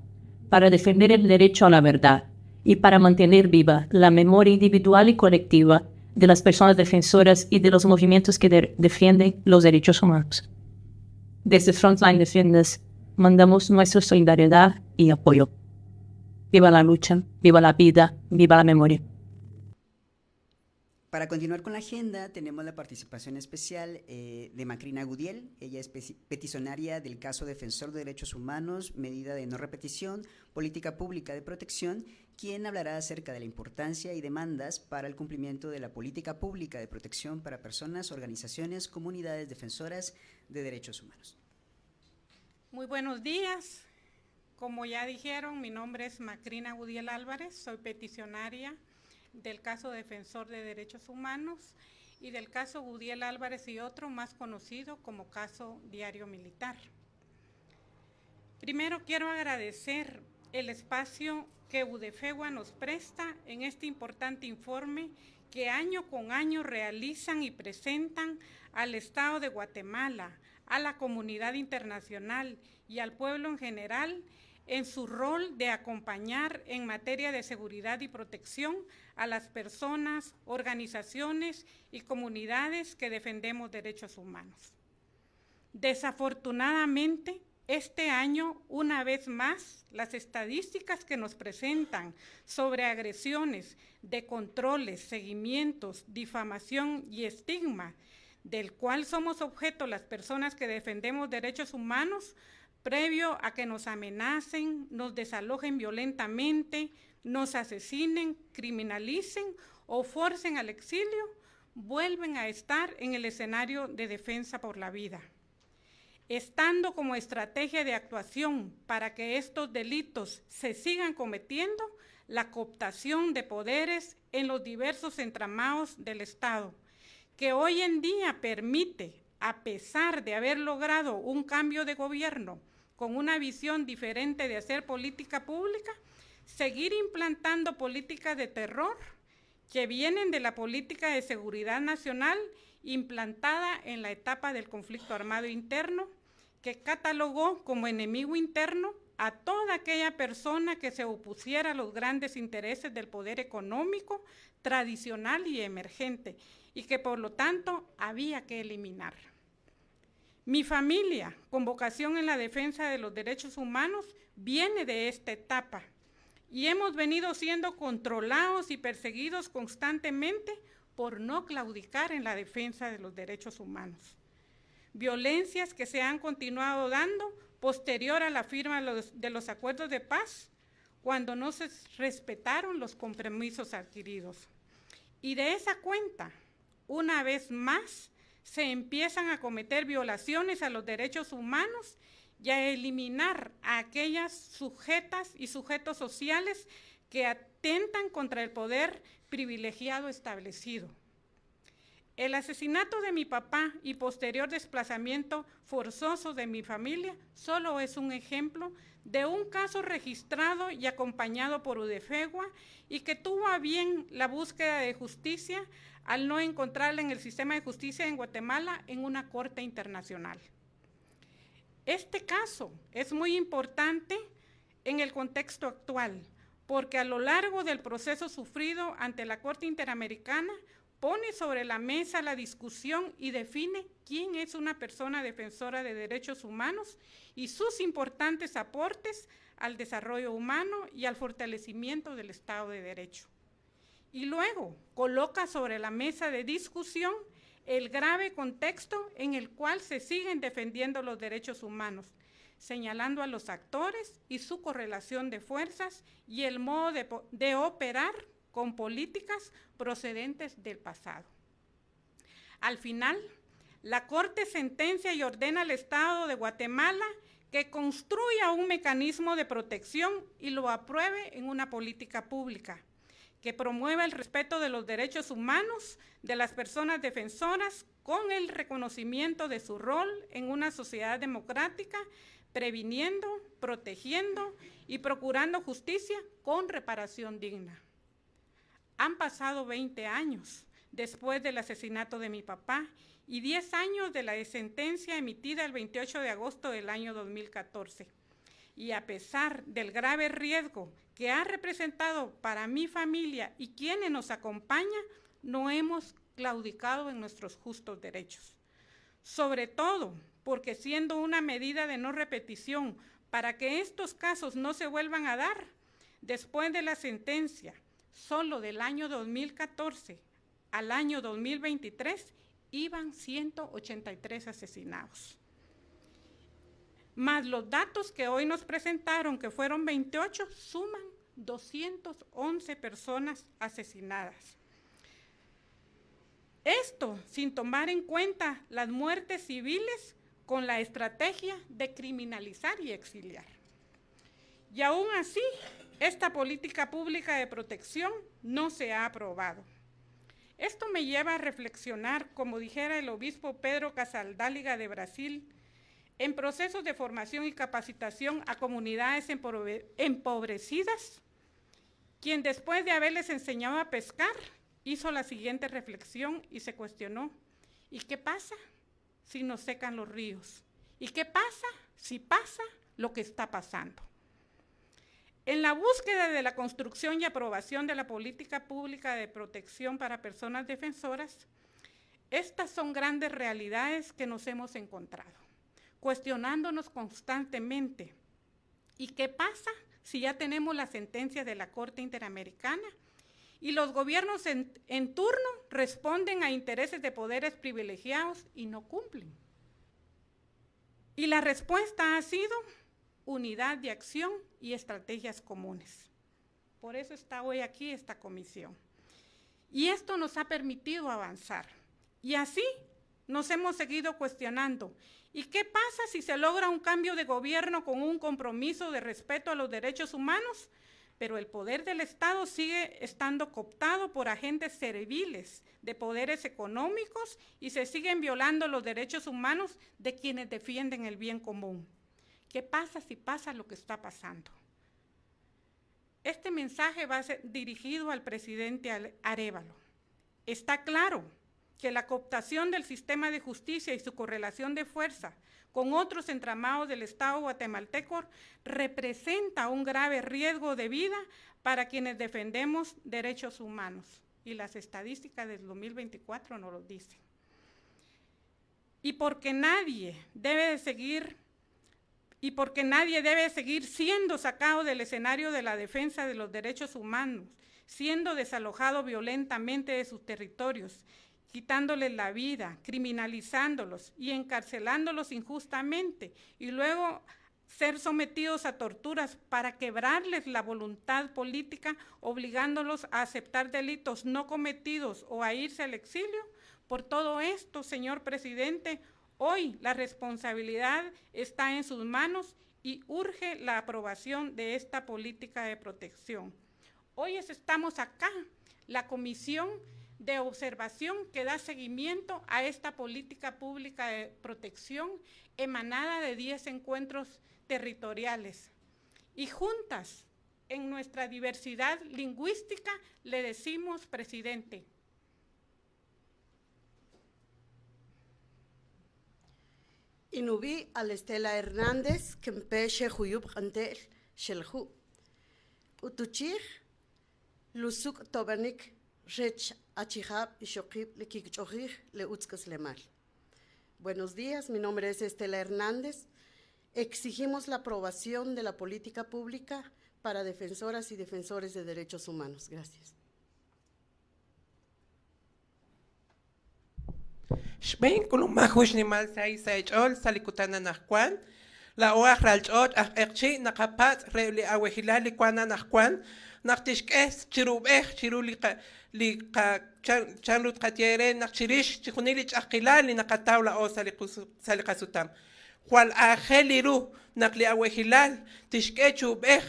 S3: para defender el derecho a la verdad y para mantener viva la memoria individual y colectiva de las personas defensoras y de los movimientos que defienden los derechos humanos. Desde Frontline Defenders mandamos nuestra solidaridad y apoyo. Viva la lucha, viva la vida, viva la memoria.
S1: Para continuar con la agenda, tenemos la participación especial de Macrina Gudiel. Ella es peticionaria del caso Defensor de Derechos Humanos, medida de no repetición, política pública de protección, quien hablará acerca de la importancia y demandas para el cumplimiento de la política pública de protección para personas, organizaciones, comunidades defensoras de derechos humanos.
S4: Muy buenos días. Como ya dijeron, mi nombre es Macrina Gudiel Álvarez, soy peticionaria del caso Defensor de Derechos Humanos y del caso Gudiel Álvarez y otro más conocido como caso Diario Militar. Primero quiero agradecer el espacio que UDFEGUA nos presta en este importante informe que año con año realizan y presentan al Estado de Guatemala, a la comunidad internacional y al pueblo en general en su rol de acompañar en materia de seguridad y protección a las personas, organizaciones y comunidades que defendemos derechos humanos. Desafortunadamente, este año, una vez más, las estadísticas que nos presentan sobre agresiones, de controles, seguimientos, difamación y estigma, del cual somos objeto las personas que defendemos derechos humanos, previo a que nos amenacen, nos desalojen violentamente, nos asesinen, criminalicen o forcen al exilio, vuelven a estar en el escenario de defensa por la vida. Estando como estrategia de actuación para que estos delitos se sigan cometiendo, la cooptación de poderes en los diversos entramados del Estado, que hoy en día permite, a pesar de haber logrado un cambio de gobierno con una visión diferente de hacer política pública, seguir implantando políticas de terror que vienen de la política de seguridad nacional implantada en la etapa del conflicto armado interno, que catalogó como enemigo interno a toda aquella persona que se opusiera a los grandes intereses del poder económico, tradicional y emergente, y que por lo tanto había que eliminar. Mi familia, con vocación en la defensa de los derechos humanos, viene de esta etapa y hemos venido siendo controlados y perseguidos constantemente por no claudicar en la defensa de los derechos humanos. violencias que se han continuado dando posterior a la firma de los acuerdos de paz, cuando no se respetaron los compromisos adquiridos. Y de esa cuenta, una vez más, se empiezan a cometer violaciones a los derechos humanos y a eliminar a aquellas sujetas y sujetos sociales que atentan contra el poder privilegiado establecido. El asesinato de mi papá y posterior desplazamiento forzoso de mi familia solo es un ejemplo de un caso registrado y acompañado por UDFEGUA y que tuvo a bien la búsqueda de justicia al no encontrarla en el sistema de justicia en Guatemala en una corte internacional. Este caso es muy importante en el contexto actual, porque a lo largo del proceso sufrido ante la Corte Interamericana, pone sobre la mesa la discusión y define quién es una persona defensora de derechos humanos y sus importantes aportes al desarrollo humano y al fortalecimiento del Estado de Derecho. Y luego coloca sobre la mesa de discusión el grave contexto en el cual se siguen defendiendo los derechos humanos, señalando a los actores y su correlación de fuerzas y el modo de operar con políticas procedentes del pasado. Al final, la Corte sentencia y ordena al Estado de Guatemala que construya un mecanismo de protección y lo apruebe en una política pública, que promueva el respeto de los derechos humanos de las personas defensoras con el reconocimiento de su rol en una sociedad democrática, previniendo, protegiendo y procurando justicia con reparación digna. Han pasado 20 años después del asesinato de mi papá y 10 años de la sentencia emitida el 28 de agosto del año 2014. Y a pesar del grave riesgo que ha representado para mi familia y quienes nos acompañan, no hemos claudicado en nuestros justos derechos. Sobre todo porque siendo una medida de no repetición para que estos casos no se vuelvan a dar, después de la sentencia, solo del año 2014 al año 2023, iban 183 asesinados. Más los datos que hoy nos presentaron, que fueron 28, suman 211 personas asesinadas. Esto sin tomar en cuenta las muertes civiles con la estrategia de criminalizar y exiliar. Y aún así, esta política pública de protección no se ha aprobado. Esto me lleva a reflexionar, como dijera el obispo Pedro Casaldáliga de Brasil, en procesos de formación y capacitación a comunidades empobrecidas, quien después de haberles enseñado a pescar, hizo la siguiente reflexión y se cuestionó: ¿y qué pasa si nos secan los ríos? ¿Y qué pasa si pasa lo que está pasando? En la búsqueda de la construcción y aprobación de la política pública de protección para personas defensoras, estas son grandes realidades que nos hemos encontrado, cuestionándonos constantemente. ¿Y qué pasa si ya tenemos la sentencia de la Corte Interamericana y los gobiernos en turno responden a intereses de poderes privilegiados y no cumplen? Y la respuesta ha sido unidad de acción y estrategias comunes. Por eso está hoy aquí esta comisión. Y esto nos ha permitido avanzar. Y así nos hemos seguido cuestionando. ¿Y qué pasa si se logra un cambio de gobierno con un compromiso de respeto a los derechos humanos, pero el poder del Estado sigue estando cooptado por agentes serviles de poderes económicos y se siguen violando los derechos humanos de quienes defienden el bien común? ¿Qué pasa si pasa lo que está pasando? Este mensaje va a ser dirigido al presidente Arévalo. Está claro que la cooptación del sistema de justicia y su correlación de fuerza con otros entramados del Estado guatemalteco representa un grave riesgo de vida para quienes defendemos derechos humanos. Y las estadísticas del 2024 nos lo dicen. Y porque nadie debe seguir siendo sacado del escenario de la defensa de los derechos humanos, siendo desalojado violentamente de sus territorios, quitándoles la vida, criminalizándolos y encarcelándolos injustamente, y luego ser sometidos a torturas para quebrarles la voluntad política, obligándolos a aceptar delitos no cometidos o a irse al exilio. Por todo esto, señor presidente, hoy la responsabilidad está en sus manos y urge la aprobación de esta política de protección. Hoy estamos acá, la Comisión de Observación que da seguimiento a esta política pública de protección emanada de 10 encuentros territoriales. Y juntas, en nuestra diversidad lingüística, le decimos, presidente.
S5: Inubi al Estela Hernández, que empeche Juyub Antel, Shelhu. Utuchir, Lusuk Tobanik, Rech Achihab y Shokib Lekikchohir, Leutzkas Lemal. Buenos días, mi nombre es Estela Hernández. Exigimos la aprobación de la política pública para defensoras y defensores de derechos humanos. Gracias.
S6: Shbein kulum mahush ni mal sai saechol salikutana nakwan la oach ralchot erchi nakapat reuli awehilali kwana nakwan naktishkes chirubeh chiruli ka chanlut katiere nakchirish chikunili chakilali nakataula o salikasutam kwal ajeliru nakli awehilal tishke chubeh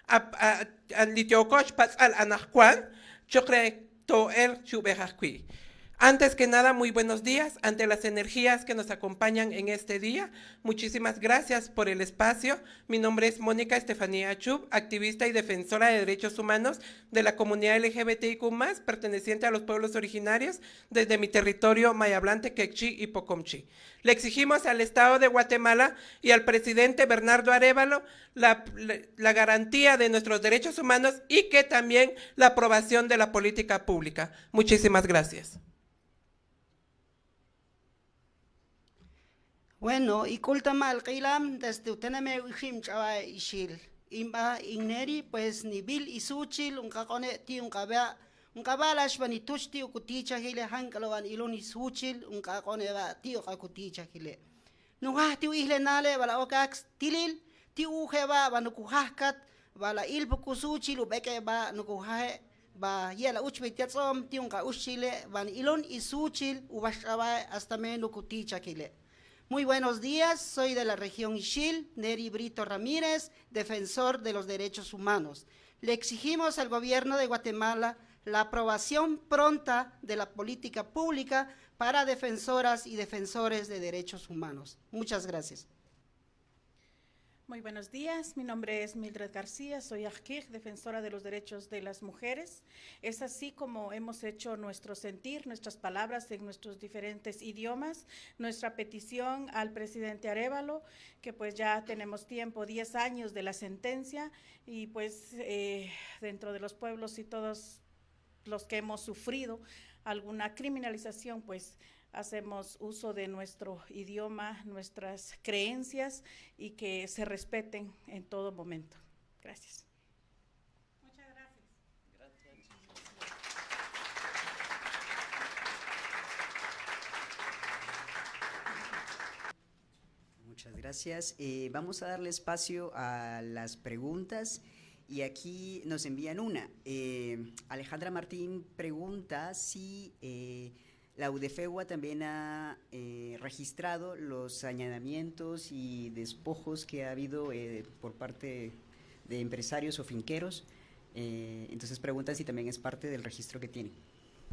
S6: an litiokoch patsal anakwan chokre to el chubeh akui. Antes que nada, muy buenos días ante las energías que nos acompañan en este día. Muchísimas gracias por el espacio. Mi nombre es Mónica Estefanía Chub, activista y defensora de derechos humanos de la comunidad LGBTIQ+, perteneciente a los pueblos originarios desde mi territorio mayablante, Quechí y Pocomchi. Le exigimos al Estado de Guatemala y al presidente Bernardo Arévalo la garantía de nuestros derechos humanos y que también la aprobación de la política pública. Muchísimas gracias.
S7: Bueno, y kultama alquilam desde utename ushim chawa ishil. Imba igneri pues nibil isuchil unkakone ti unkabalash bani tushti ukuticha hile hankalawan ilon isuchil unkakone ba ti ukakuticha hile. Nuha ti ihle nale bala okax tilil ti uhe ba banukuhahkat bala ilbukusuchil ubeke ba nukuhahe ba yela uchbitiatsom ti unka ushile ban ilon isuchil ubashawa hasta menukuticha hile. Muy buenos días, soy de la región Ixil, Neri Brito Ramírez, defensor de los derechos humanos. Le exigimos al gobierno de Guatemala la aprobación pronta de la política pública para defensoras y defensores de derechos humanos. Muchas gracias.
S8: Muy buenos días, mi nombre es Mildred García, soy Ajkij, defensora de los derechos de las mujeres. Es así como hemos hecho nuestro sentir, nuestras palabras en nuestros diferentes idiomas, nuestra petición al presidente Arévalo, que pues ya tenemos tiempo, 10 años de la sentencia, y pues dentro de los pueblos y todos los que hemos sufrido alguna criminalización, pues hacemos uso de nuestro idioma, nuestras creencias y que se respeten en todo momento. Gracias.
S4: Muchas gracias.
S1: Muchas gracias. Vamos a darle espacio a las preguntas y aquí nos envían una. Alejandra Martín pregunta si la UDFEGUA también ha registrado los allanamientos y despojos que ha habido por parte de empresarios o finqueros. Entonces preguntan si también es parte del registro que tienen.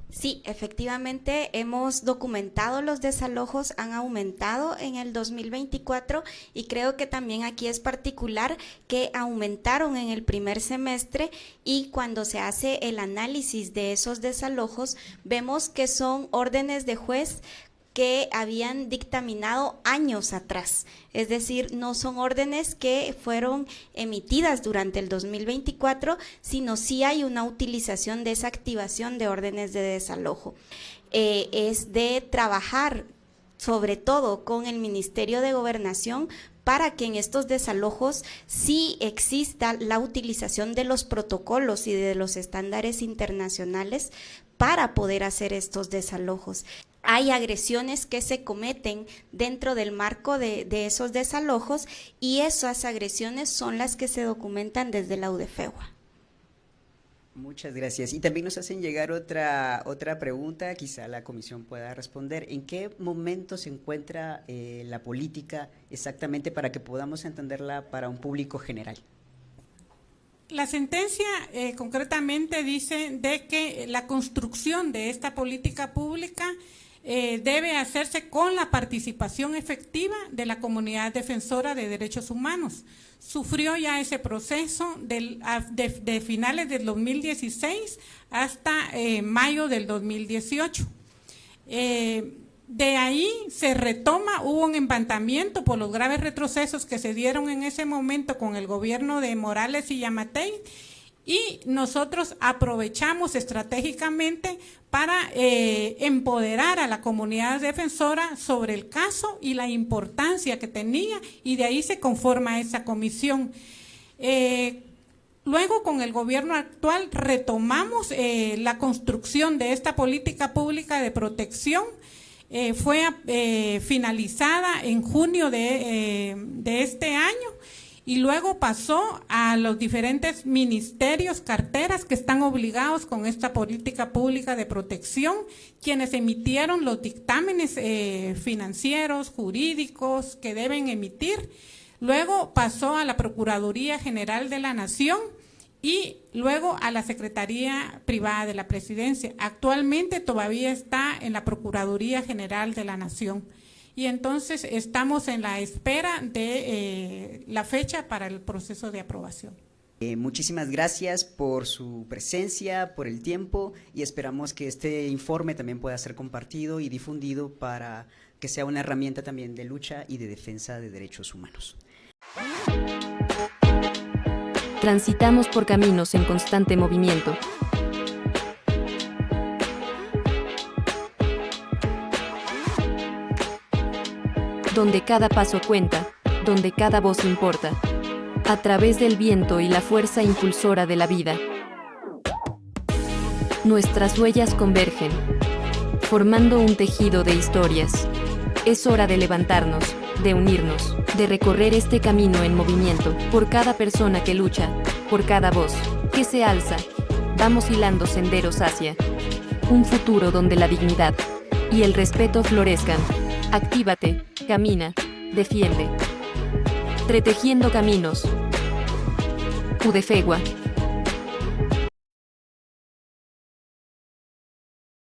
S2: Sí, efectivamente hemos documentado los desalojos, han aumentado en el 2024 y creo que también aquí es particular que aumentaron en el primer semestre, y cuando se hace el análisis de esos desalojos vemos que son órdenes de juez que habían dictaminado años atrás, es decir, no son órdenes que fueron emitidas durante el 2024, sino sí hay una utilización de esa activación de órdenes de desalojo. Es de trabajar sobre todo con el Ministerio de Gobernación para que en estos desalojos sí exista la utilización de los protocolos y de los estándares internacionales para poder hacer estos desalojos. Hay agresiones que se cometen dentro del marco de esos desalojos y esas agresiones son las que se documentan desde la UDFEGUA.
S1: Muchas gracias. Y también nos hacen llegar otra pregunta, quizá la comisión pueda responder. ¿En qué momento se encuentra la política exactamente para que podamos entenderla para un público general?
S4: La sentencia concretamente dice de que la construcción de esta política pública debe hacerse con la participación efectiva de la comunidad defensora de derechos humanos. Sufrió ya ese proceso de finales del 2016 hasta mayo del 2018. De ahí se retoma, hubo un embantamiento por los graves retrocesos que se dieron en ese momento con el gobierno de Morales y Yamatei, y nosotros aprovechamos estratégicamente para empoderar a la comunidad defensora sobre el caso y la importancia que tenía, y de ahí se conforma esa comisión. Luego, con el gobierno actual, retomamos la construcción de esta política pública de protección. Fue finalizada en junio de este año, y luego pasó a los diferentes ministerios, carteras que están obligados con esta política pública de protección, quienes emitieron los dictámenes financieros, jurídicos que deben emitir. Luego pasó a la Procuraduría General de la Nación y luego a la Secretaría Privada de la Presidencia. Actualmente todavía está en la Procuraduría General de la Nación. Y entonces estamos en la espera de la fecha para el proceso de aprobación.
S1: Muchísimas gracias por su presencia, por el tiempo, y esperamos que este informe también pueda ser compartido y difundido para que sea una herramienta también de lucha y de defensa de derechos humanos.
S9: Transitamos por caminos en constante movimiento. Donde cada paso cuenta, donde cada voz importa, a través del viento y la fuerza impulsora de la vida. Nuestras huellas convergen, formando un tejido de historias. Es hora de levantarnos, de unirnos, de recorrer este camino en movimiento, por cada persona que lucha, por cada voz que se alza. Vamos hilando senderos hacia un futuro donde la dignidad y el respeto florezcan. Actívate, camina, defiende. Tretejiendo caminos. UDFEGUA.